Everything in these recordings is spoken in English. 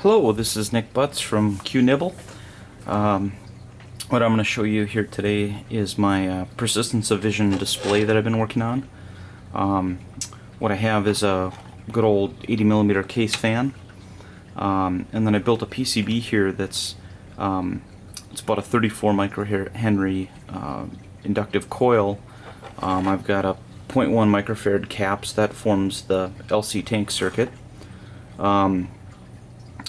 Hello, this is Nick Butts from QNibble. What I'm going to show you here today is my persistence of vision display that I've been working on. What I have is a good old 80mm case fan, and then I built a PCB here that's it's about a 34 microhenry inductive coil. I've got a 0.1 microfarad caps that forms the LC tank circuit.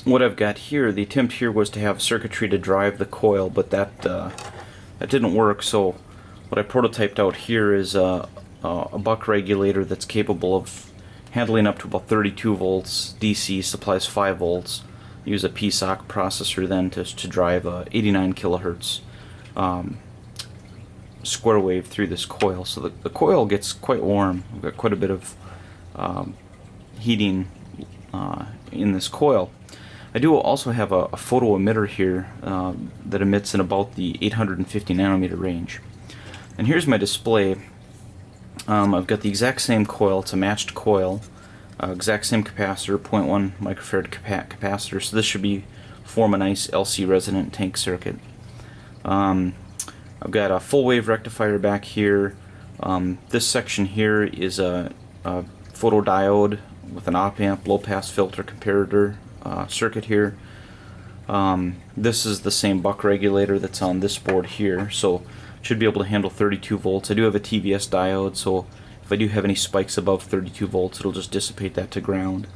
What I've got here, the attempt here was to have circuitry to drive the coil, but that didn't work. So what I prototyped out here is a buck regulator that's capable of handling up to about 32 volts DC, supplies 5 volts. Use a PSOC processor then to drive a 89 kilohertz square wave through this coil. So the coil gets quite warm. We've got quite a bit of heating in this coil. I do also have a photo emitter here that emits in about the 850 nanometer range. And here's my display. I've got the exact same coil. It's a matched coil, exact same capacitor, 0.1 microfarad capacitor. So this should form a nice LC resonant tank circuit. I've got a full wave rectifier back here. This section here is a photodiode with an op-amp, low-pass filter comparator circuit here. This is the same buck regulator that's on this board here, so should be able to handle 32 volts. I do have a TVS diode, so if I do have any spikes above 32 volts, it'll just dissipate that to ground.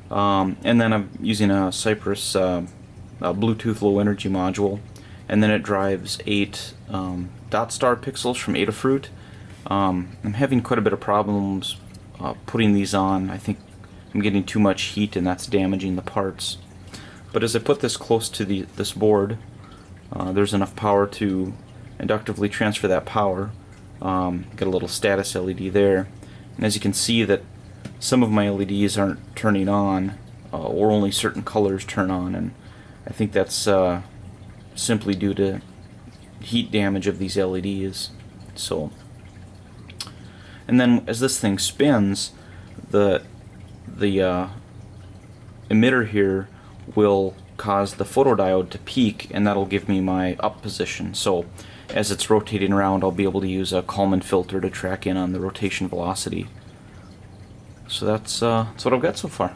And then I'm using a Cypress Bluetooth low energy module, and then it drives 8 dot star pixels from Adafruit. I'm having quite a bit of problems putting these on. I think I'm getting too much heat and that's damaging the parts. But as I put this close to this board, there's enough power to inductively transfer that power. Got a little status LED there, and as you can see that some of my LEDs aren't turning on, or only certain colors turn on, and I think that's simply due to heat damage of these LEDs. So, and then as this thing spins, the emitter here will cause the photodiode to peak, and that'll give me my up position. So as it's rotating around, I'll be able to use a Kalman filter to track in on the rotation velocity. So that's what I've got so far.